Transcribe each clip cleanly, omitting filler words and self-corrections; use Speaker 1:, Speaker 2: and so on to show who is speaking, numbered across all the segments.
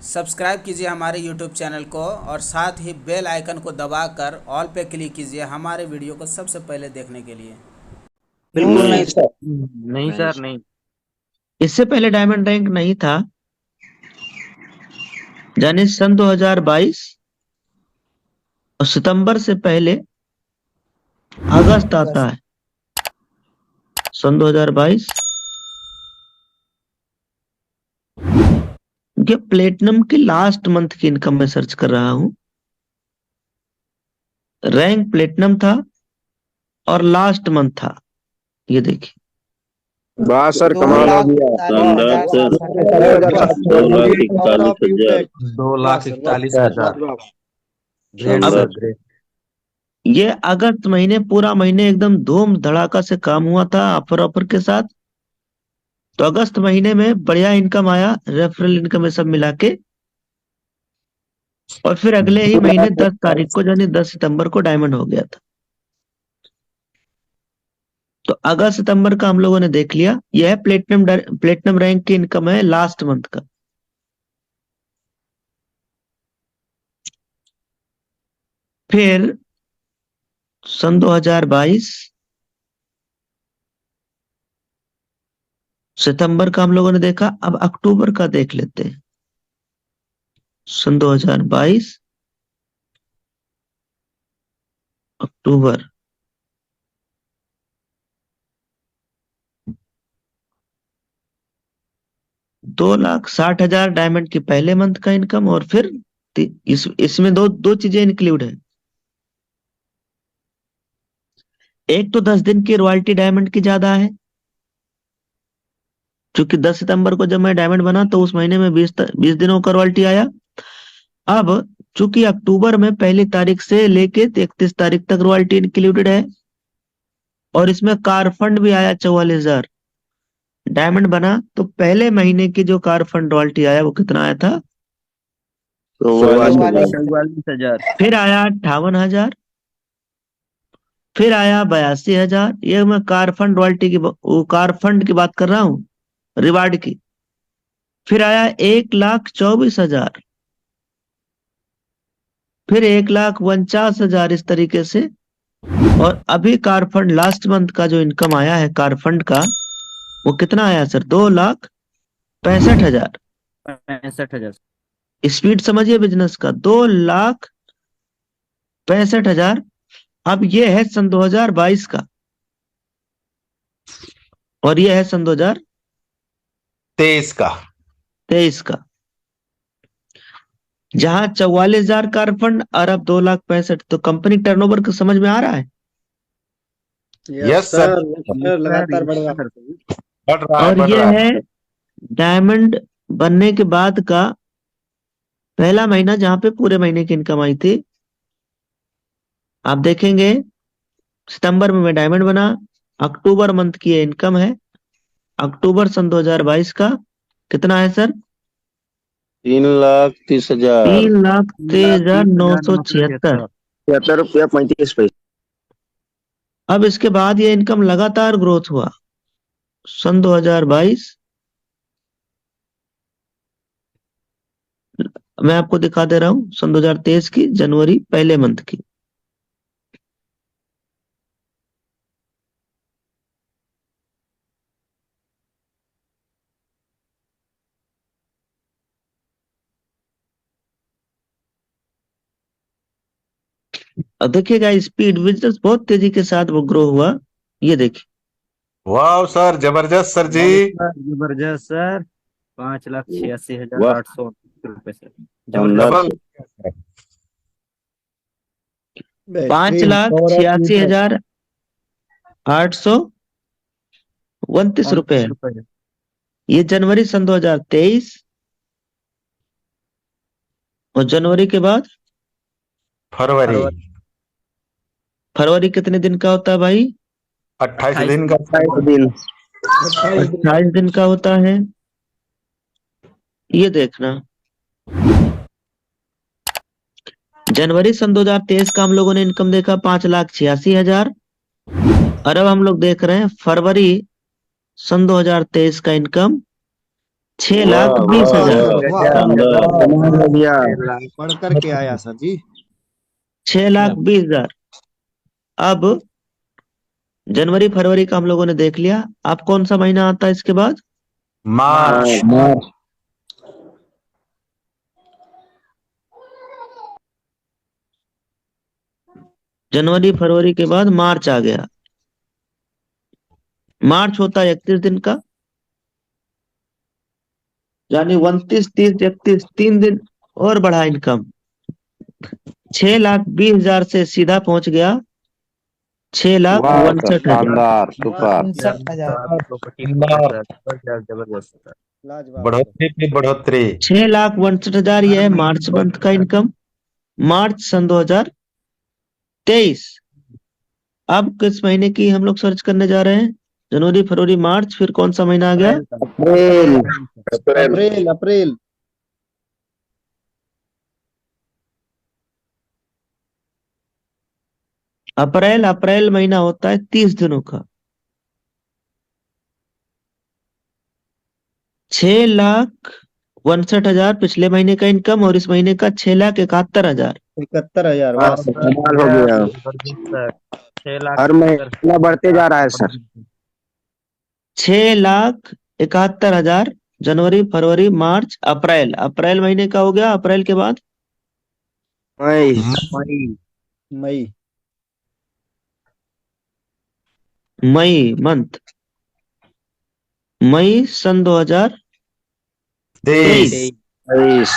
Speaker 1: Subscribe कीजिए हमारे YouTube channel को और साथ ही बेल आइकन को दबाकर ऑल पे क्लिक कीजिए हमारे वीडियो को सबसे पहले देखने के लिए।
Speaker 2: बिल्कुल नहीं सर।
Speaker 3: नहीं सर नहीं।
Speaker 2: इससे पहले डायमंड रैंक नहीं था, यानी सन 2022 और सितंबर से पहले अगस्त आता है। सन 2022 ये प्लेटिनम की लास्ट मंथ की इनकम में सर्च कर रहा हूं। रैंक प्लेटिनम था और लास्ट मंथ था। ये देखिए,
Speaker 4: वाह सर,
Speaker 5: दो
Speaker 4: कमाल हो
Speaker 5: लाख
Speaker 4: गया।
Speaker 5: इकतालीस हजार
Speaker 6: दो लाख इकतालीस हजार।
Speaker 3: 2,41,000। ग्रेट
Speaker 2: अब
Speaker 3: सर ग्रेट।
Speaker 2: ये अगस्त महीने पूरा महीने एकदम धूम धड़ाका से काम हुआ था ऑफर ऑफर के साथ। तो अगस्त महीने में बढ़िया इनकम आया, रेफरल इनकम ये सब मिला के। और फिर अगले ही महीने 10 तारीख को, यानी 10 सितंबर को डायमंड हो गया था। तो अगस्त सितंबर का हम लोगों ने देख लिया। यह है प्लेटिनम रैंक की इनकम है लास्ट मंथ का। फिर सन 2022 सितंबर का हम लोगों ने देखा। अब अक्टूबर का देख लेते हैं। सन 2022 अक्टूबर, 2,60,000 डायमंड की पहले मंथ का इनकम। और फिर इसमें दो दो चीजें इंक्लूड है। एक तो 10 दिन की रॉयल्टी डायमंड की ज्यादा है, क्योंकि 10 सितंबर को जब मैं डायमंड बना तो उस महीने में 20 दिनों का रॉयल्टी आया। अब चूंकि अक्टूबर में पहली तारीख से लेके 31 तारीख तक रॉयल्टी इंक्लूडेड है, और इसमें कार फंड भी आया 44,000। डायमंड बना तो पहले महीने की जो कार फंड रॉयल्टी आया वो कितना आया था?
Speaker 3: 44,000।
Speaker 2: फिर आया 58,000। फिर आया 82,000। ये मैं कार फंड रॉयल्टी की वो कार फंड की बात कर रहा हूँ, रिवार्ड की। फिर आया 1,24,000। फिर 1,49,000, इस तरीके से। और अभी कार फंड लास्ट मंथ का जो इनकम आया है कार फंड का, वो कितना आया सर? 2,65,000।
Speaker 3: 65,000।
Speaker 2: स्पीड समझिए बिजनेस का, 2,65,000। अब ये है सन 2022 का, और ये है सन
Speaker 4: 23 का।
Speaker 2: 2023 का, जहां 44,000 कार फंड और अब 2,65,000। तो कंपनी टर्नओवर को समझ में आ रहा है?
Speaker 4: यस सर,
Speaker 5: लगातार बढ़ रहा है।
Speaker 4: बढ़ रहा है,
Speaker 2: और
Speaker 4: बढ़
Speaker 2: ये
Speaker 4: रहा है।
Speaker 2: है डायमंड बनने के बाद का पहला महीना, जहां पे पूरे महीने की इनकम आई थी। आप देखेंगे सितंबर में मैं डायमंड बना, अक्टूबर मंथ की ये इनकम है। अक्टूबर सन 2022 का कितना है सर?
Speaker 6: 3,30,000।
Speaker 2: 3,23,976।
Speaker 4: 73 रुपया 35 पैसे।
Speaker 2: अब इसके बाद ये इनकम लगातार ग्रोथ हुआ। सन 2022 मैं आपको दिखा दे रहा हूं, सन 2023 की जनवरी पहले मंथ की। अब देखिएगा स्पीड, बिजनेस बहुत तेजी के साथ वो ग्रो हुआ। ये देखिए,
Speaker 4: वाह सर, जबरदस्त सर जी।
Speaker 3: जबरदस्त सर। 5,86,800 रुपए सर।
Speaker 6: शानदार
Speaker 4: डबल।
Speaker 6: सर।
Speaker 2: 5,86,829 रुपए है। ये जनवरी सन 2023। और जनवरी के बाद
Speaker 4: फरवरी।
Speaker 2: फरवरी कितने दिन का होता है भाई?
Speaker 4: 28 दिन का।
Speaker 6: 28 दिन।
Speaker 2: 28 दिन का होता है। ये देखना, जनवरी सन 2023 का हम लोगों ने इनकम देखा 5,86,000। और अब हम लोग देख रहे हैं फरवरी सन 2023 का इनकम 6,20,000।
Speaker 6: कमाल हो गया।
Speaker 5: बढ़ करके आया सर जी।
Speaker 2: 6,20,000। अब जनवरी फरवरी का हम लोगों ने देख लिया। अब कौन सा महीना आता है इसके बाद?
Speaker 4: मार्च।
Speaker 6: मार्च।
Speaker 2: जनवरी फरवरी के बाद मार्च आ गया। मार्च होता है 31 दिन का, यानी 29, 30, 31, 3 दिन और बढ़ा इनकम। 6,20,000 से सीधा पहुंच गया 6,62,000।
Speaker 6: शानदार, सुपर।
Speaker 3: 59,000 प्रॉपर्टी
Speaker 4: शानदार।
Speaker 3: सर, जबरदस्त सर।
Speaker 5: लाजवाब।
Speaker 4: बढ़ोतरी पे बढ़ोतरी।
Speaker 2: 6,62,000 ये है मार्च मंथ का इनकम, मार्च सन 2023। अब किस महीने की हम लोग सर्च करने जा रहे हैं? जनवरी फरवरी मार्च, फिर कौन सा महीना आ गया?
Speaker 6: अप्रैल।
Speaker 5: अप्रैल अप्रैल।
Speaker 2: अप्रैल। अप्रैल महीना होता है 30 दिनों का। 6,62,000 पिछले महीने का इनकम, और इस महीने का 6,71,000।
Speaker 5: 71,000।
Speaker 3: वाह
Speaker 5: वाह
Speaker 3: सर,
Speaker 5: सर।
Speaker 6: कमाल हो गया।
Speaker 3: जबरदस्त सर। 6 लाख
Speaker 6: हर महीना बढ़ते जा रहा है सर।
Speaker 2: 6,71,000 जनवरी फरवरी मार्च अप्रैल। अप्रैल महीने का हो गया। अप्रैल के बाद
Speaker 6: मई।
Speaker 3: मई।
Speaker 5: मई।
Speaker 2: मई मंथ, मई सन 2023।
Speaker 4: 23।
Speaker 6: 23।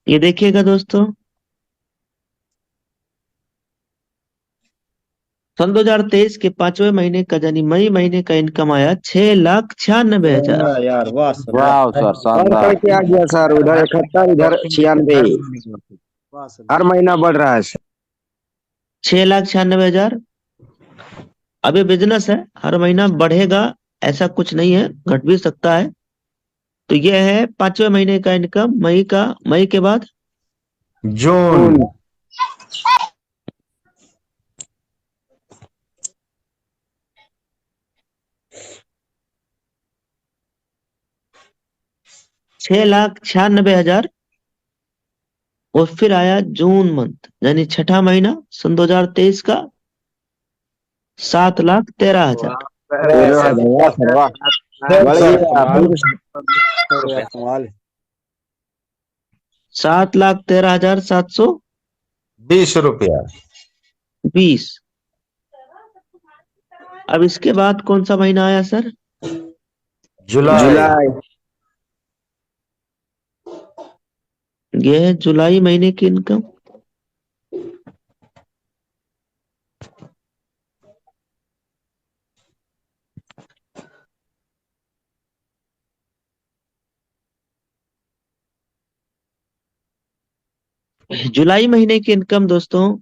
Speaker 2: ये देखिएगा दोस्तों, सन 2023 के 5वें महीने का यानी मई महीने का इनकम आया 6,96,000।
Speaker 5: वाह यार, वाह सर, वाह।
Speaker 6: वाह सर, शानदार। बढ़ आ गया सर, उधर 71, इधर 96।
Speaker 5: वाह सर।
Speaker 6: हर महीना बढ़ रहा है सर।
Speaker 2: 6,96,000। अब ये बिजनेस है, हर महीना बढ़ेगा ऐसा कुछ नहीं है, घट भी सकता है। तो ये है 5वें महीने का इनकम मई का। मई के बाद
Speaker 4: जून।
Speaker 2: 6,96,000। और फिर आया जून मंथ, यानी छठा महीना सन 2023 का 7,13,000।
Speaker 6: 13,000। वाह सर, वाह। बढ़ गया फिर।
Speaker 5: कमाल।
Speaker 2: 7,13,720।
Speaker 4: 20 रुपया।
Speaker 2: अब इसके बाद कौन सा महीना आया सर?
Speaker 4: जुलाई।
Speaker 6: जुलाई।
Speaker 2: ये है जुलाई महीने की इनकम। जुलाई महीने की इनकम दोस्तों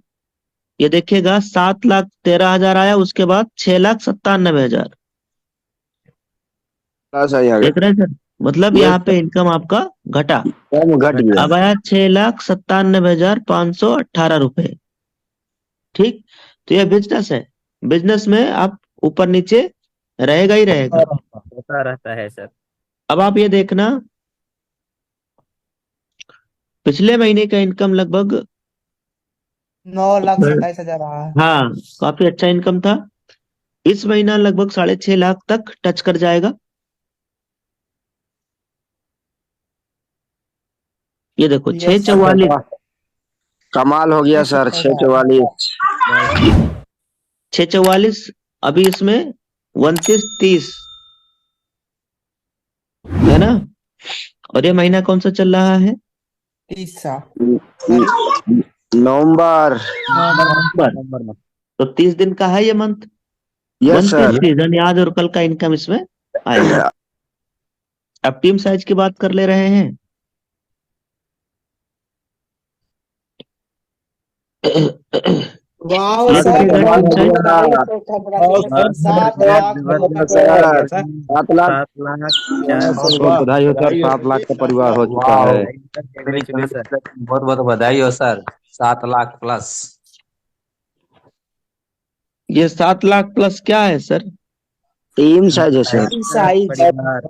Speaker 2: ये देखिएगा 7,13,000 आया, उसके बाद 6,97,000।
Speaker 6: सही आ गया।
Speaker 2: देख रहे हैं सर, मतलब
Speaker 6: ये
Speaker 2: यहाँ पे इनकम आपका घटा।
Speaker 6: कम घट गया।
Speaker 2: अब आया 6,97,518 रुपए। ठीक, तो यह बिजनेस है। बिजनेस में आप ऊपर नीचे रहेगा ही रहेगा।
Speaker 3: होता रहता है सर।
Speaker 2: अब आप ये देखना, पिछले महीने का इनकम लगभग
Speaker 7: 9,27,000 रहा है।
Speaker 2: हाँ काफी अच्छा इनकम था। इस महीना लगभग 6.5 लाख तक टच कर जाएगा। ये देखो
Speaker 7: Yes,
Speaker 2: 6,44।
Speaker 6: कमाल हो गया सर। 6,44।
Speaker 2: 6,44। अभी इसमें 29, 30 है ना। और ये महीना कौन सा चल रहा है?
Speaker 7: तीसरा।
Speaker 6: नवंबर।
Speaker 2: नवंबर। तो 30 दिन का है ये मंथ।
Speaker 6: Yes sir.
Speaker 2: सीजन आज और कल का इनकम इसमें आएगा। अब टीम साइज की बात कर ले रहे हैं।
Speaker 7: वाह
Speaker 2: ये
Speaker 7: सर,
Speaker 2: देखिएगा टीम साइज।
Speaker 5: 7 लाख।
Speaker 6: 7 लाख।
Speaker 3: 7 लाख
Speaker 6: आपको बधाई हो सर, 7 लाख का परिवार हो चुका है।
Speaker 3: सर।
Speaker 8: बहुत बहुत बधाई हो सर। 7 लाख प्लस।
Speaker 2: ये 7 लाख प्लस क्या है सर?
Speaker 6: टीम साइज है सर।
Speaker 7: साइज।
Speaker 3: परिवार।